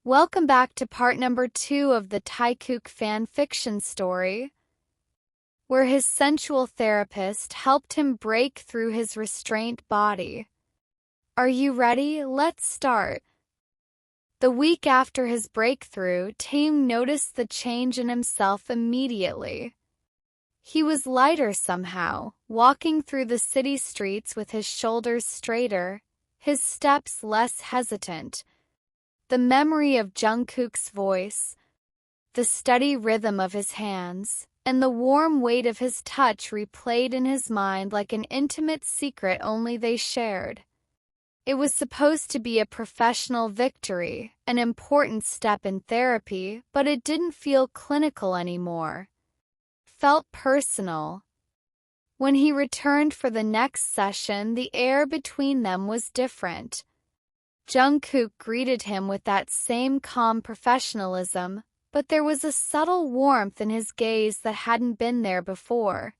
Welcome back to part number 2 of the Taekook fan fiction story, where his sensual therapist helped him break through his restrained body. Are you ready? Let's start. The week after his breakthrough, Taehyung noticed the change in himself immediately. He was lighter somehow, walking through the city streets with his shoulders straighter, his steps less hesitant. The memory of Jungkook's voice, the steady rhythm of his hands, and the warm weight of his touch replayed in his mind like an intimate secret only they shared. It was supposed to be a professional victory, an important step in therapy, but it didn't feel clinical anymore. Felt personal. When he returned for the next session, the air between them was different. Jungkook greeted him with that same calm professionalism, but there was a subtle warmth in his gaze that hadn't been there before.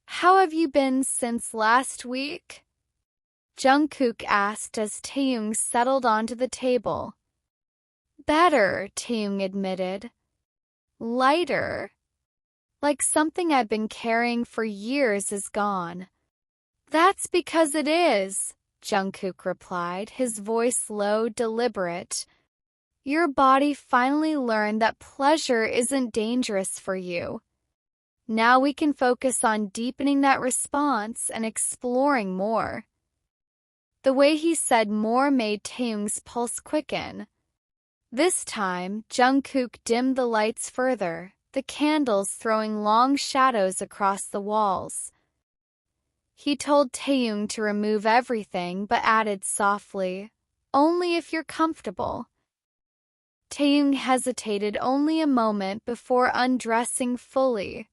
"How have you been since last week?" Jungkook asked as Taehyung settled onto the table. "Better," Taehyung admitted. "Lighter. Like something I've been carrying for years is gone." "That's because it is," Jungkook replied, his voice low, deliberate. "Your body finally learned that pleasure isn't dangerous for you. Now we can focus on deepening that response and exploring more." The way he said more made Taehyung's pulse quicken. This time, Jungkook dimmed the lights further, the candles throwing long shadows across the walls. He told Taehyung to remove everything but added softly, "Only if you're comfortable." Taehyung hesitated only a moment before undressing fully.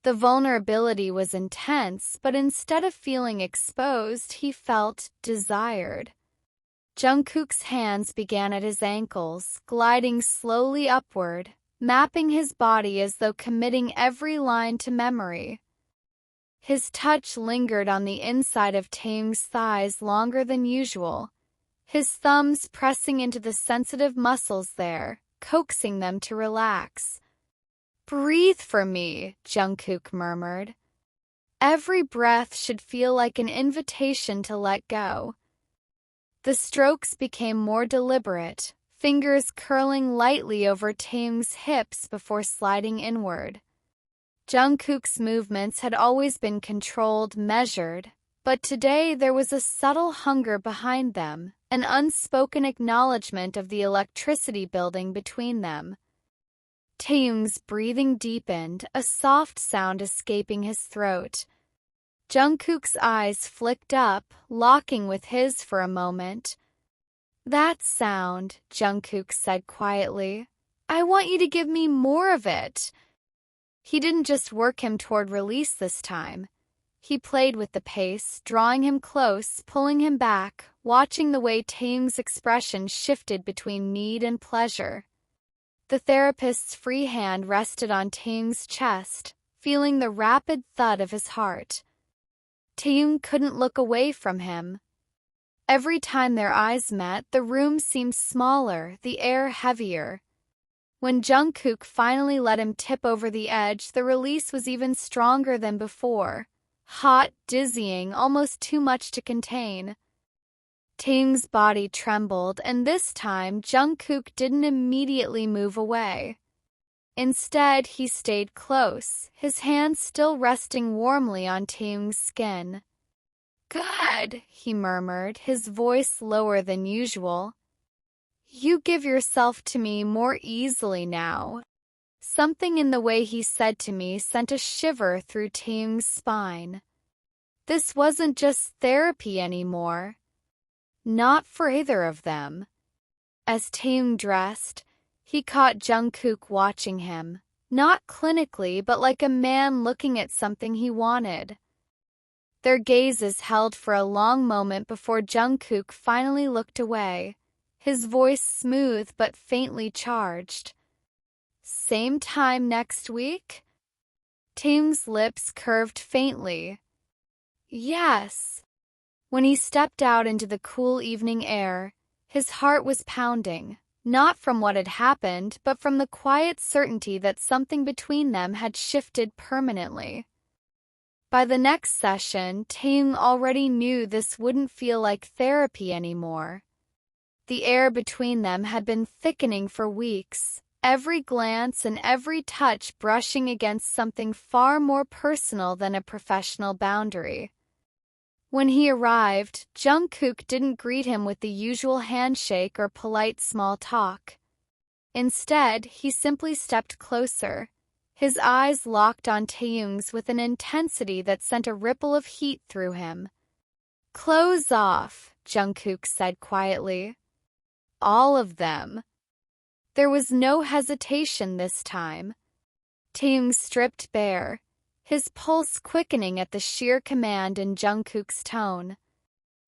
The vulnerability was intense, but instead of feeling exposed, he felt desired. Jungkook's hands began at his ankles, gliding slowly upward, mapping his body as though committing every line to memory. His touch lingered on the inside of Taehyung's thighs longer than usual, his thumbs pressing into the sensitive muscles there, coaxing them to relax. "Breathe for me," Jungkook murmured. Every breath should feel like an invitation to let go. The strokes became more deliberate, fingers curling lightly over Taehyung's hips before sliding inward. Jungkook's movements had always been controlled, measured, but today there was a subtle hunger behind them, an unspoken acknowledgement of the electricity building between them. Taehyung's breathing deepened, a soft sound escaping his throat. Jungkook's eyes flicked up, locking with his for a moment. "That sound," Jungkook said quietly. "I want you to give me more of it." He didn't just work him toward release this time. He played with the pace, drawing him close, pulling him back, watching the way Taehyung's expression shifted between need and pleasure. The therapist's free hand rested on Taehyung's chest, feeling the rapid thud of his heart. Taehyung couldn't look away from him. Every time their eyes met, the room seemed smaller, the air heavier. When Jungkook finally let him tip over the edge, the release was even stronger than before. Hot, dizzying, almost too much to contain. Taehyung's body trembled, and this time Jungkook didn't immediately move away. Instead, he stayed close, his hands still resting warmly on Taehyung's skin. "Good," he murmured, his voice lower than usual. "You give yourself to me more easily now." Something in the way he said to me sent a shiver through Taehyung's spine. This wasn't just therapy anymore. Not for either of them. As Taehyung dressed, he caught Jungkook watching him, not clinically but like a man looking at something he wanted. Their gazes held for a long moment before Jungkook finally looked away, his voice smooth but faintly charged. "Same time next week?" Taehyung's lips curved faintly. "Yes." When he stepped out into the cool evening air, his heart was pounding, not from what had happened, but from the quiet certainty that something between them had shifted permanently. By the next session, Taehyung already knew this wouldn't feel like therapy anymore. The air between them had been thickening for weeks, every glance and every touch brushing against something far more personal than a professional boundary. When he arrived, Jungkook didn't greet him with the usual handshake or polite small talk. Instead, he simply stepped closer, his eyes locked on Taehyung's with an intensity that sent a ripple of heat through him. "Clothes off," Jungkook said quietly. "All of them." There was no hesitation this time. Taehyung stripped bare, his pulse quickening at the sheer command in Jungkook's tone.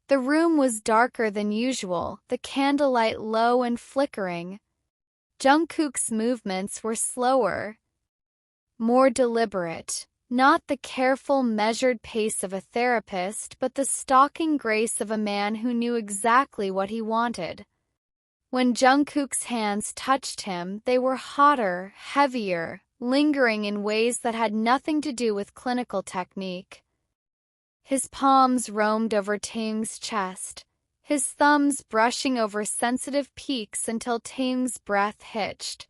The room was darker than usual, the candlelight low and flickering. Jungkook's movements were slower, more deliberate, not the careful, measured pace of a therapist, but the stalking grace of a man who knew exactly what he wanted. When Jungkook's hands touched him, they were hotter, heavier, lingering in ways that had nothing to do with clinical technique. His palms roamed over Taehyung's chest, his thumbs brushing over sensitive peaks until Taehyung's breath hitched.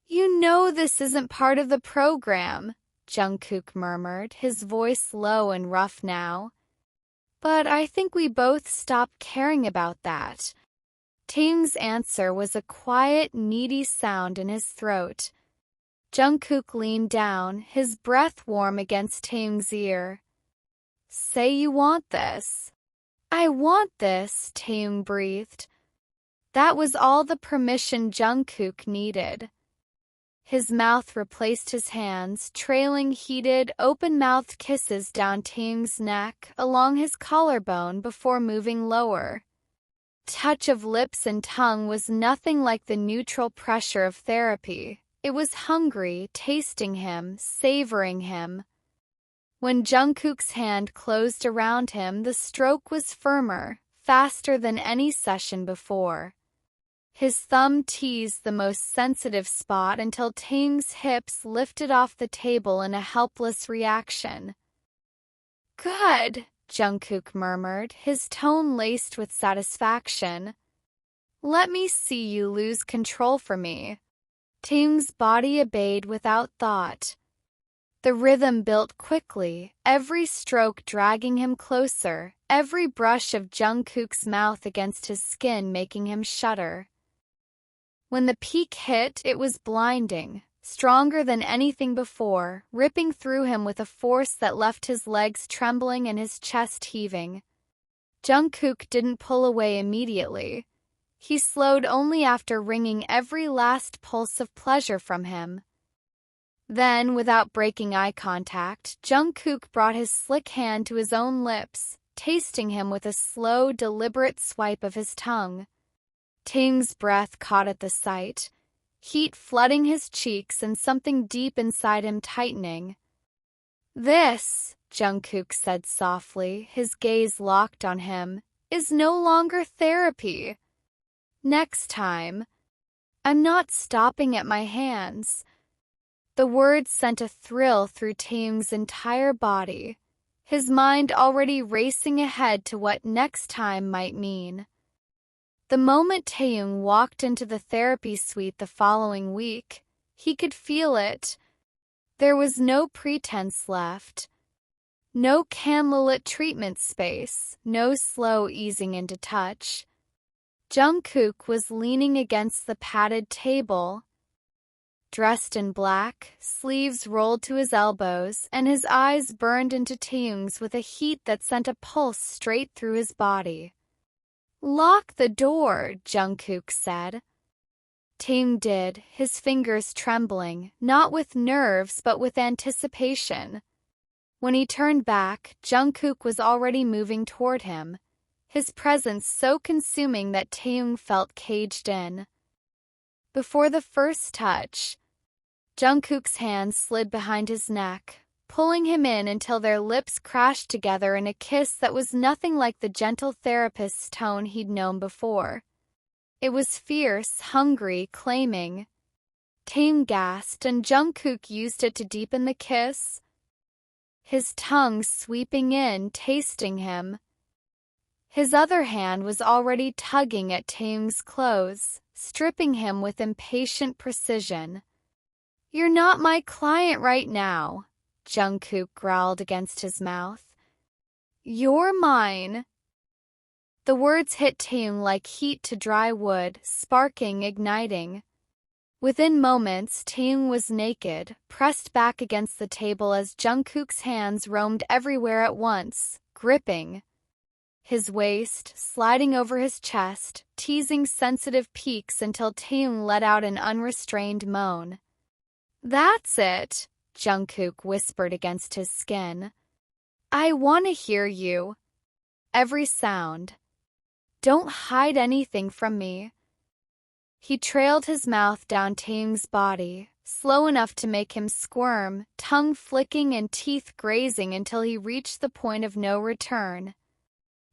"You know this isn't part of the program," Jungkook murmured, his voice low and rough now. "But I think we both stopped caring about that." Taehyung's answer was a quiet, needy sound in his throat. Jungkook leaned down, his breath warm against Taehyung's ear. "Say you want this." "I want this," Taehyung breathed. That was all the permission Jungkook needed. His mouth replaced his hands, trailing heated, open-mouthed kisses down Taehyung's neck, along his collarbone before moving lower. Touch of lips and tongue was nothing like the neutral pressure of therapy. It was hungry, tasting him, savoring him. When Jungkook's hand closed around him, the stroke was firmer, faster than any session before. His thumb teased the most sensitive spot until Taehyung's hips lifted off the table in a helpless reaction. "Good," Jungkook murmured, his tone laced with satisfaction. "Let me see you lose control for me." Taehyung's body obeyed without thought. The rhythm built quickly, every stroke dragging him closer, every brush of Jungkook's mouth against his skin making him shudder. When the peak hit, it was blinding, stronger than anything before, ripping through him with a force that left his legs trembling and his chest heaving. Jungkook didn't pull away immediately. He slowed only after wringing every last pulse of pleasure from him. Then, without breaking eye contact, Jungkook brought his slick hand to his own lips, tasting him with a slow, deliberate swipe of his tongue. Taehyung's breath caught at the sight, heat flooding his cheeks and something deep inside him tightening. "This," Jungkook said softly, his gaze locked on him, "is no longer therapy. Next time, I'm not stopping at my hands." The words sent a thrill through Taehyung's entire body, his mind already racing ahead to what next time might mean. The moment Taehyung walked into the therapy suite the following week, he could feel it. There was no pretense left. No candlelit treatment space, no slow easing into touch. Jungkook was leaning against the padded table, dressed in black, sleeves rolled to his elbows, and his eyes burned into Taehyung's with a heat that sent a pulse straight through his body. "Lock the door," Jungkook said. Taehyung did, his fingers trembling, not with nerves but with anticipation. When he turned back, Jungkook was already moving toward him, his presence so consuming that Taehyung felt caged in. Before the first touch, Jungkook's hand slid behind his neck, pulling him in until their lips crashed together in a kiss that was nothing like the gentle therapist's tone he'd known before. It was fierce, hungry, claiming. Taehyung gasped, and Jungkook used it to deepen the kiss, his tongue sweeping in, tasting him. His other hand was already tugging at Taehyung's clothes, stripping him with impatient precision. "You're not my client right now," Jungkook growled against his mouth. "You're mine." The words hit Taehyung like heat to dry wood, sparking, igniting. Within moments, Taehyung was naked, pressed back against the table as Jungkook's hands roamed everywhere at once, gripping his waist, sliding over his chest, teasing sensitive peaks until Taehyung let out an unrestrained moan. "That's it," Jungkook whispered against his skin. "I want to hear you. Every sound. Don't hide anything from me." He trailed his mouth down Taehyung's body, slow enough to make him squirm, tongue flicking and teeth grazing until he reached the point of no return.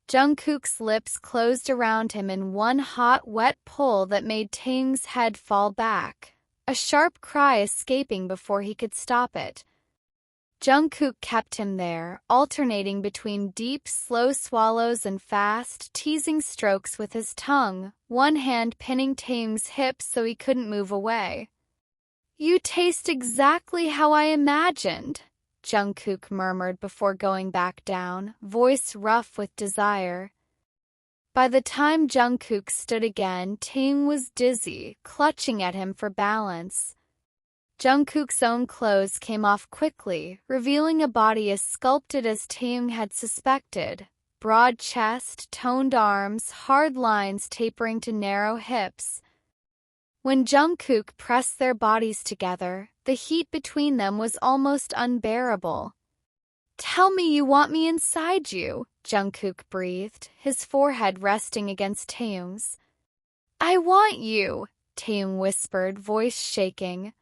Jungkook's lips closed around him in one hot, wet pull that made Taehyung's head fall back, a sharp cry escaping before he could stop it. Jungkook kept him there, alternating between deep, slow swallows and fast, teasing strokes with his tongue, one hand pinning Taehyung's hips so he couldn't move away. "You taste exactly how I imagined," Jungkook murmured before going back down, voice rough with desire. By the time Jungkook stood again, Taehyung was dizzy, clutching at him for balance. Jungkook's own clothes came off quickly, revealing a body as sculpted as Taehyung had suspected. Broad chest, toned arms, hard lines tapering to narrow hips. When Jungkook pressed their bodies together, the heat between them was almost unbearable. "Tell me you want me inside you," Jungkook breathed, his forehead resting against Taehyung's. "I want you," Taehyung whispered, voice shaking.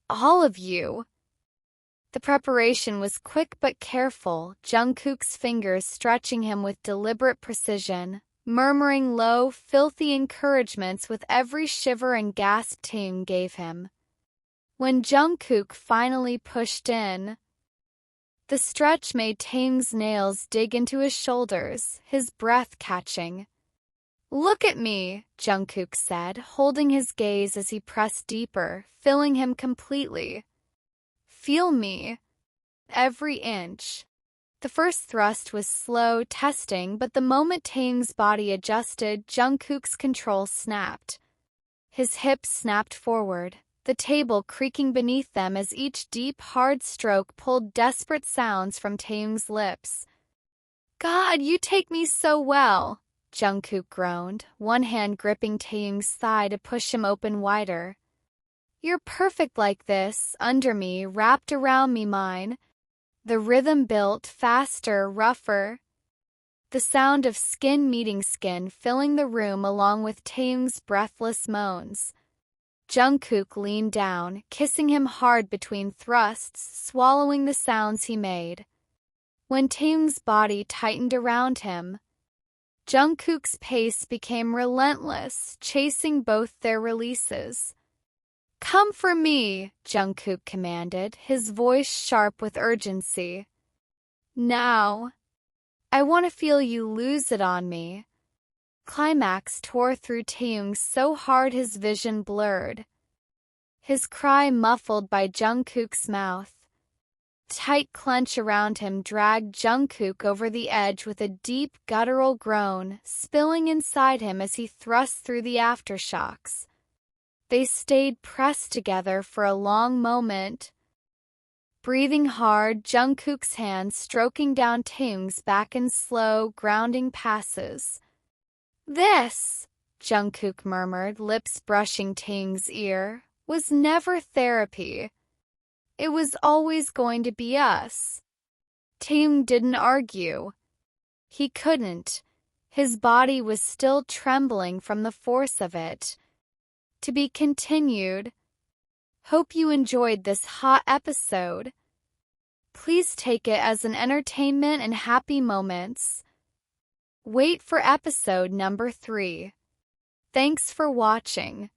"All of you." The preparation was quick but careful, Jungkook's fingers stretching him with deliberate precision, murmuring low, filthy encouragements with every shiver and gasp Taehyung gave him. When Jungkook finally pushed in, the stretch made Taehyung's nails dig into his shoulders, his breath catching. "Look at me," Jungkook said, holding his gaze as he pressed deeper, filling him completely. "Feel me. Every inch." The first thrust was slow, testing, but the moment Taehyung's body adjusted, Jungkook's control snapped. His hips snapped forward, the table creaking beneath them as each deep, hard stroke pulled desperate sounds from Taehyung's lips. "God, you take me so well," Jungkook groaned, one hand gripping Taehyung's thigh to push him open wider. "You're perfect like this, under me, wrapped around me, mine." The rhythm built, faster, rougher. The sound of skin meeting skin filling the room along with Taehyung's breathless moans. Jungkook leaned down, kissing him hard between thrusts, swallowing the sounds he made. When Taehyung's body tightened around him, Jungkook's pace became relentless, chasing both their releases. "Come for me," Jungkook commanded, his voice sharp with urgency. "Now. I want to feel you lose it on me." Climax tore through Taehyung so hard his vision blurred. His cry muffled by Jungkook's mouth. Tight clench around him dragged Jungkook over the edge with a deep guttural groan, spilling inside him as he thrust through the aftershocks. They stayed pressed together for a long moment. Breathing hard, Jungkook's hands stroking down Taehyung's back in slow, grounding passes. "This," Jungkook murmured, lips brushing Taehyung's ear, "was never therapy. It was always going to be us." Taehyung didn't argue. He couldn't. His body was still trembling from the force of it. To be continued. Hope you enjoyed this hot episode. Please take it as an entertainment and happy moments. Wait for episode number 3. Thanks for watching.